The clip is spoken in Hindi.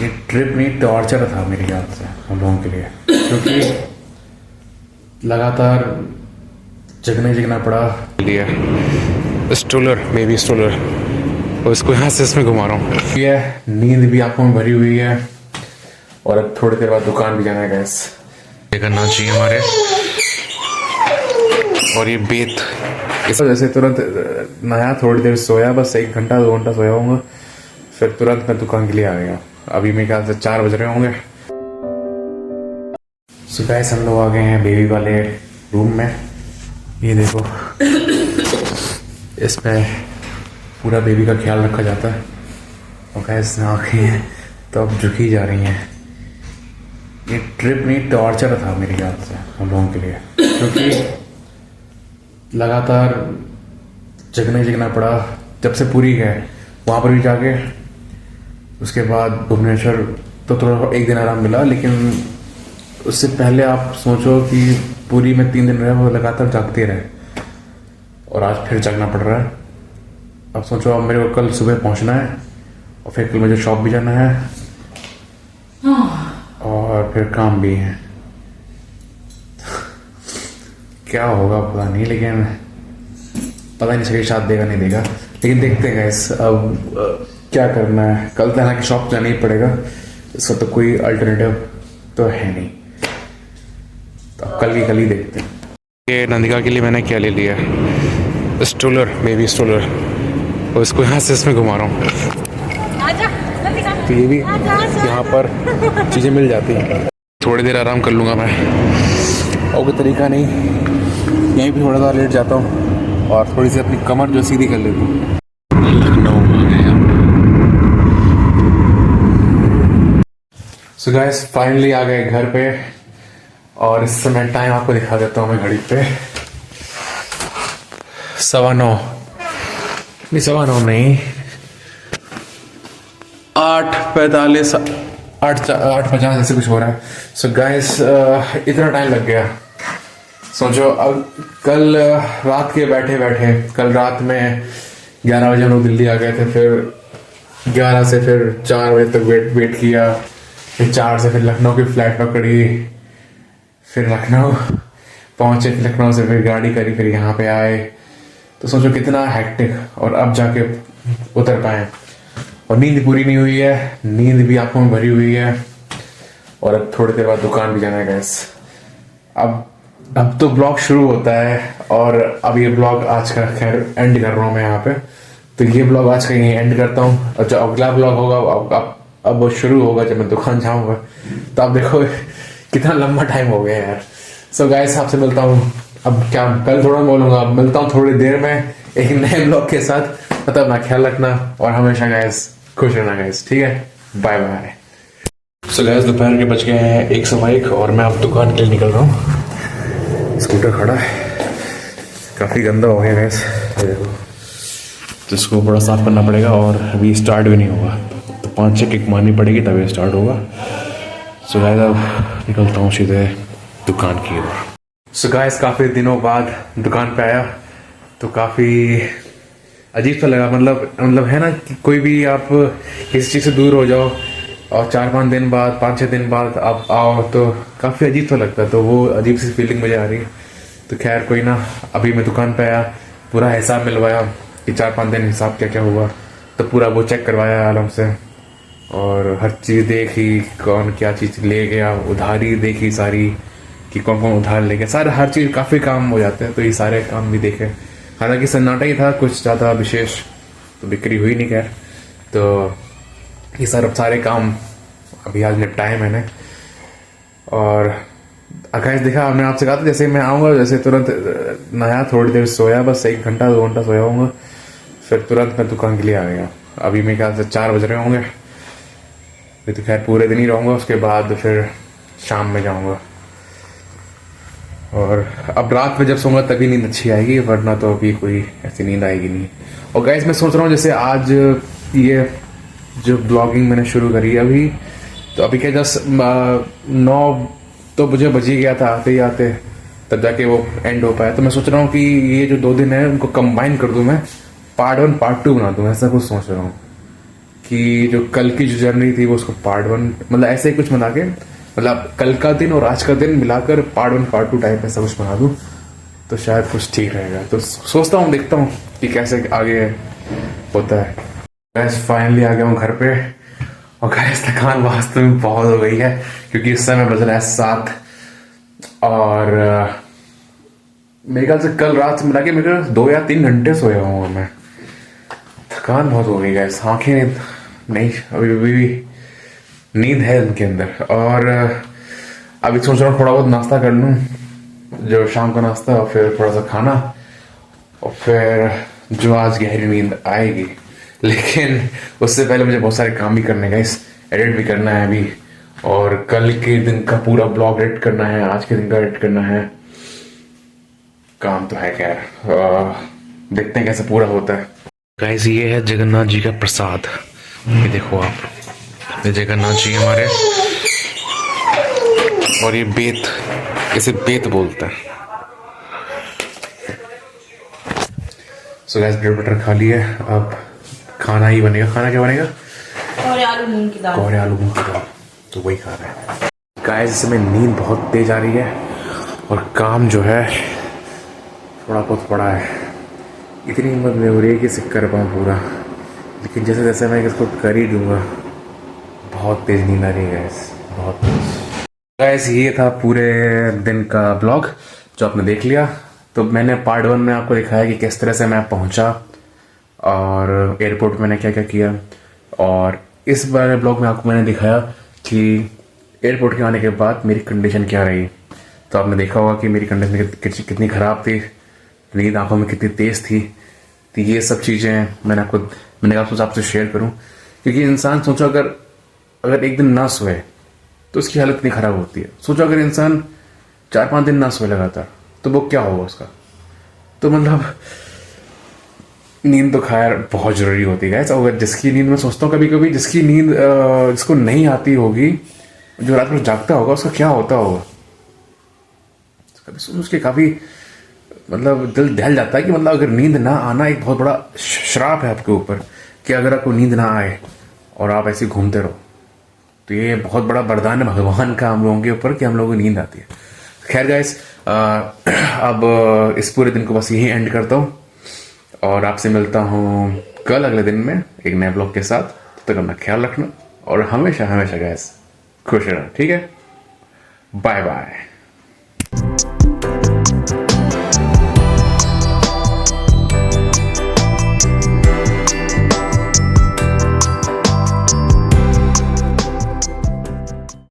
ये ट्रिप नहीं टॉर्चर था मेरे ख्याल से हम लोगों के लिए, क्योंकि लगातार जगना पड़ा। लिया स्ट्रोलर, बेबी स्ट्रोलर, और इसको यहाँ से इसमें घुमा रहा हूँ। ये नींद भी आंखों में भरी हुई है और अब थोड़ी देर बाद दुकान भी जाना है गैस, ये करना चाहिए हमारे। और ये बेत इस वजह से तुरंत नया, थोड़ी देर सोया, बस 1 घंटा 2 घंटा सोया हूँगा, फिर तुरंत मैं दुकान के लिए आ गया। अभी मेरे ख्याल से 4 बज रहे होंगे। सो गाइस हम लोग आ गए हैं बेबी वाले रूम में। ये देखो इसमें पूरा बेबी का ख्याल रखा जाता है। और गाइस आँखें हैं तो अब झुकी जा रही हैं। ये ट्रिप नहीं टॉर्चर था मेरे ख्याल से हम लोगों के लिए, क्योंकि लगातार जगना पड़ा। जब से पूरी गए वहाँ पर भी जाके, उसके बाद भुवनेश्वर तो थोड़ा 1 दिन आराम मिला, लेकिन उससे पहले आप सोचो कि पूरी में 3 दिन रहे, वो लगातार जागते रहे और आज फिर जागना पड़ रहा है। अब सोचो, अब मेरे को कल सुबह पहुंचना है और फिर कल मुझे शॉप भी जाना है और फिर काम भी है। क्या होगा पता नहीं, लेकिन पता नहीं सही साथ देगा नहीं देगा, लेकिन देखते हैं गाइस। अब क्या करना है, कल तो हालांकि शॉप जाना ही पड़ेगा, इसका तो कोई अल्टरनेटिव तो है नहीं, तो अब कल ही देखते हैं। ये नंदिका के लिए मैंने क्या ले लिया, स्ट्रोलर, बेबी स्ट्रोलर, और इसको यहाँ से इसमें घुमा रहा हूँ। तो ये भी यहाँ पर चीज़ें मिल जाती हैं। थोड़ी देर आराम कर लूँगा मैं, और कोई तरीका नहीं, यहीं भी थोड़ा सा लेट जाता हूँ और थोड़ी सी अपनी कमर जो सीधी कर लेता हूँ। लखनऊ आ गए हम। सो गाइस फाइनली आ गए घर पे, और इस समय टाइम आपको दिखा देता हूँ मैं घड़ी पे। 9:15 नहीं, 8:45, 8:50 ऐसे कुछ हो रहा है। सो गाइस इतना टाइम लग गया। सोचो, अब कल रात के बैठे कल रात में 11 बजे हम लोग दिल्ली आ गए थे, फिर 11 से फिर 4 बजे तक वेट किया, फिर 4 से फिर लखनऊ की फ्लाइट पकड़ी, फिर लखनऊ पहुंचे, फिर लखनऊ से फिर गाड़ी करी, फिर यहाँ पे आए। तो सोचो कितना हेक्टिक, और अब जाके उतर पाए। और नींद पूरी नहीं हुई है, नींद भी आंखों में भरी हुई है, और अब थोड़ी देर बाद दुकान भी जाना है गैस। अब तो ब्लॉग शुरू होता है, और अब ये ब्लॉग आज का खैर एंड कर रहा हूँ मैं यहाँ पे। तो ये ब्लॉग आज का यहीं एंड करता हूँ, और जो अगला ब्लॉग होगा अब वो शुरू होगा जब मैं दुकान जाऊँगा। तो आप देखो कितना लंबा टाइम हो गया यार। सो गाइस आपसे मिलता हूँ, अब क्या कल थोड़ा बोलूँगा, मिलता हूँ थोड़ी देर में एक नए ब्लॉग के साथ। तब अपना ख्याल रखना और हमेशा गाइस खुश रहना गाइस, ठीक है, बाय बाय। सो गाइस दोपहर के बज गए हैं 1:01 और मैं अब दुकान के लिए निकल रहा हूँ। स्कूटर खड़ा है, काफ़ी गंदा हो गया गैस, तो इसको बड़ा साफ करना पड़ेगा, और अभी स्टार्ट भी नहीं होगा, तो 5-6 किक मारनी पड़ेगी तभी स्टार्ट होगा। सो गाइस अब निकलता हूँ सीधे दुकान की ओर। सो गाइस काफ़ी दिनों बाद दुकान पे आया, तो काफ़ी अजीब सा लगा। मतलब है ना कि कोई भी आप किसी चीज़ से दूर हो जाओ और 4-5 दिन बाद, 5-6 दिन बाद आप आओ, तो काफ़ी अजीब सा लगता है। तो वो अजीब सी फीलिंग मुझे आ रही है। तो खैर कोई ना, अभी मैं दुकान पे आया, पूरा हिसाब मिलवाया कि 4-5 दिन हिसाब क्या क्या हुआ, तो पूरा वो चेक करवाया आलम से, और हर चीज़ देखी, कौन क्या चीज़ ले गया, उधारी देखी सारी कि कौन कौन उधार ले गया, सारे हर चीज़ काफ़ी काम हो जाते हैं, तो ये सारे काम भी देखे। हालांकि सन्नाटा ही था, कुछ ज़्यादा विशेष तो बिक्री हुई नहीं खैर। तो ये सारे काम अभी आज निपटाए मैंने। और आकाश देखा, हमने आपसे कहा था जैसे मैं आऊँगा जैसे तुरंत नया, थोड़ी देर सोया, बस 1 घंटा 2 घंटा सोया हूँगा, फिर तुरंत मैं दुकान के लिए आ गया। अभी मेरे ख्याल से 4 बज रहे होंगे। तो खैर पूरे दिन ही रहूँगा, उसके बाद फिर शाम में जाऊँगा। और अब रात में जब सोऊंगा तभी नींद अच्छी आएगी, वरना तो अभी कोई ऐसी नींद आएगी नहीं। और गाइस मैं सोच रहा हूँ जैसे आज ये जो ब्लॉगिंग मैंने शुरू करी है अभी, तो अभी क्या 9 तो मुझे बज ही गया था आते ही आते, तब जाके वो एंड हो पाया। तो मैं सोच रहा हूँ कि ये जो 2 दिन है उनको कंबाइन कर दूँ, मैं पार्ट 1 पार्ट 2 बना दूँ, ऐसा कुछ सोच रहा हूँ। कि जो कल की जो जर्नी थी वो उसको पार्ट 1 मतलब ऐसे ही कुछ बना के, मतलब कल का दिन और आज का दिन मिलाकर पार्ट 1 पार्ट 2 टाइप ऐसा कुछ बना दूँ तो शायद कुछ ठीक रहेगा। तो सोचता हूँ, देखता हूँ कि कैसे आगे होता है। गैस फाइनली आ गया हूँ घर पे, और गैस थकान वास्तव में बहुत हो गई है क्योंकि इस समय बज रहा है 7 और मेरे ख्याल से कल रात से मिला के मेरे 2 या 3 घंटे सोया हूँ मैं। थकान बहुत हो गई गैस, आंखें नहीं अभी भी नींद है उनके अंदर। और अभी सोच रहा हूँ थोड़ा बहुत नाश्ता कर लूँ, जो शाम का नाश्ता, और फिर थोड़ा सा खाना, और फिर जो आज गहरी नींद आएगी। लेकिन उससे पहले मुझे बहुत सारे काम भी करने का, इस एडिट भी करना है अभी, और कल के दिन का पूरा ब्लॉग एडिट करना है, आज के दिन का एडिट करना है। काम तो है खैर, देखते हैं कैसे पूरा होता है। गाइस ये है जगन्नाथ जी का प्रसाद, ये देखो आप, ये जगन्नाथ जी हमारे, और ये बेत, इसे बेत बोलते हैं। सो गाइस ब्रेड बटर खा लिया, अब खाना ही बनेगा। खाना क्या बनेगा? और आलू मूंग की दाल। कोहरे आलू मूंग की दाल, तो वही खा रहे हैं। गाइस इसमें नींद बहुत तेज आ रही है और काम जो है थोड़ा बहुत पड़ा है। इतनी हिम्मत नहीं हो रही है कि इसे कर पाऊँ पूरा, लेकिन जैसे जैसे मैं इसको कर ही दूंगा। बहुत तेज नींद आ रही है गैस, बहुत तेज। गैस ये था पूरे दिन का ब्लॉग जो आपने देख लिया। तो मैंने पार्ट 1 में आपको दिखाया कि किस तरह से मैं पहुंचा और एयरपोर्ट में मैंने क्या क्या किया, और इस बार ब्लॉग में आपको मैंने दिखाया कि एयरपोर्ट के आने के बाद मेरी कंडीशन क्या रही। तो आपने देखा होगा कि मेरी कंडीशन कितनी ख़राब थी, नींद आंखों में कितनी तेज़ थी। तो ये सब चीज़ें मैंने आपसे आपसे शेयर करूं, क्योंकि इंसान सोचो अगर एक दिन ना सोए तो उसकी हालत इतनी ख़राब होती है। सोचो अगर इंसान 4-5 दिन ना सोए लगातार तो वो क्या होगा उसका। तो मतलब नींद तो खैर बहुत ज़रूरी होती है। अगर जिसकी नींद, मैं सोचता हूँ कभी कभी जिसकी नींद जिसको नहीं आती होगी, जो रात में जागता होगा, उसका क्या होता होगा। कभी सोच उसके काफ़ी मतलब दिल दहल जाता है कि मतलब अगर नींद ना आना एक बहुत बड़ा श्राप है आपके ऊपर, कि अगर आपको नींद ना आए और आप ऐसे घूमते रहो, तो ये बहुत बड़ा वरदान है भगवान का हम लोगों के ऊपर कि हम लोगों को नींद आती है। खैर गाइस, अब इस पूरे दिन को बस यही एंड करता हूँ और आपसे मिलता हूँ कल अगले दिन में एक नए ब्लॉग के साथ। तब तक अपना ख्याल रखना और हमेशा हमेशा गाइस खुश रहना, ठीक है? Bye bye.